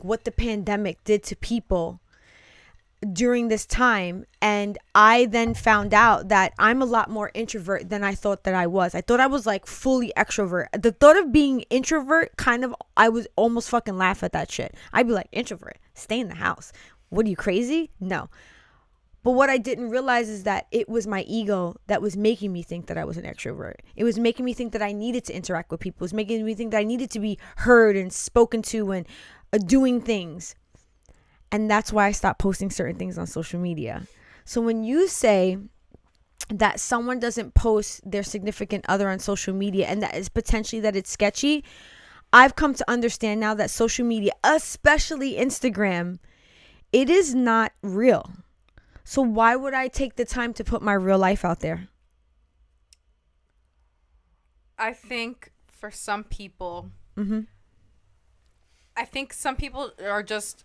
what the pandemic did to people during this time, and I then found out that I'm a lot more introvert than I thought that I was. I thought I was like fully extrovert. The thought of being introvert kind of, I was almost fucking laugh at that shit. I'd be like, introvert, stay in the house. What are you, crazy? No. But what I didn't realize is that it was my ego that was making me think that I was an extrovert. It was making me think that I needed to interact with people. It was making me think that I needed to be heard and spoken to and doing things. And that's why I stopped posting certain things on social media. So when you say that someone doesn't post their significant other on social media and that is potentially that it's sketchy, I've come to understand now that social media, especially Instagram, it is not real. So why would I take the time to put my real life out there? I think for some people, Mm-hmm. I think some people are just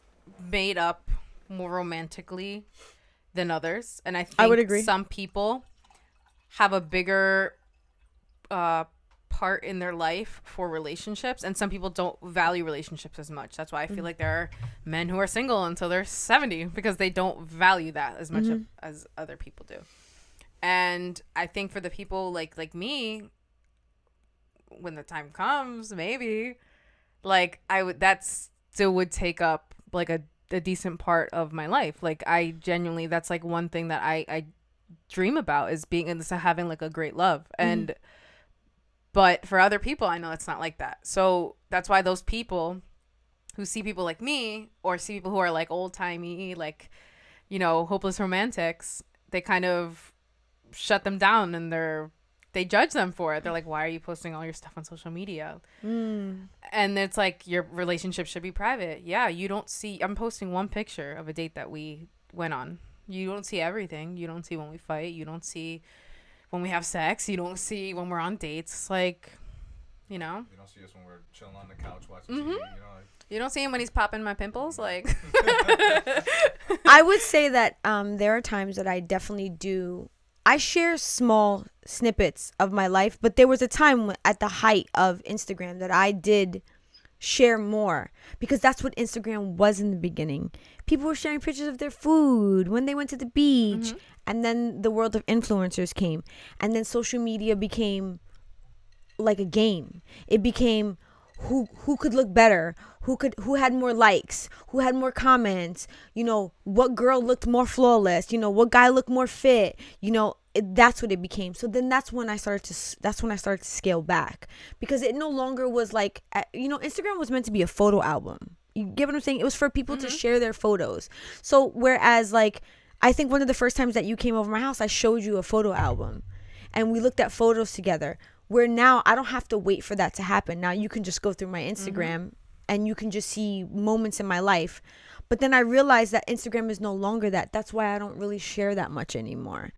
made up more romantically than others. And I think I would agree. some people have a bigger part in their life for relationships, and some people don't value relationships as much. That's why I feel like there are men who are single until they're 70 because they don't value that as much as other people do. And I think for the people like me, when the time comes, maybe like that still would take up like a decent part of my life. Like I genuinely, that's like one thing that I dream about, is being in this, having like a great love. And but for other people, I know it's not like that. So that's why those people who see people like me, or see people who are like old timey, like, you know, hopeless romantics, they kind of shut them down, and they judge them for it. They're like, why are you posting all your stuff on social media? And it's like, your relationship should be private. Yeah, you don't see, I'm posting one picture of a date that we went on. You don't see everything. You don't see when we fight. You don't see when we have sex. You don't see when we're on dates. It's like, you know. You don't see us when we're chilling on the couch watching TV. You know, like. You don't see him when he's popping my pimples. Like, I would say that there are times that I definitely do. I share small snippets of my life, but there was a time at the height of Instagram that I did share more, because that's what Instagram was in the beginning. People were sharing pictures of their food when they went to the beach, and then the world of influencers came, and then social media became like a game. It became who could look better, who had more likes, who had more comments, you know, what girl looked more flawless, you know, what guy looked more fit, you know. That's what it became. So then that's when I started to scale back, because it no longer was like, you know, Instagram was meant to be a photo album. You get what I'm saying? It was for people to share their photos. So whereas, like, I think one of the first times that you came over my house, I showed you a photo album and we looked at photos together, where now I don't have to wait for that to happen. Now you can just go through my Instagram and you can just see moments in my life. But then I realized that Instagram is no longer that. That's why I don't really share that much anymore.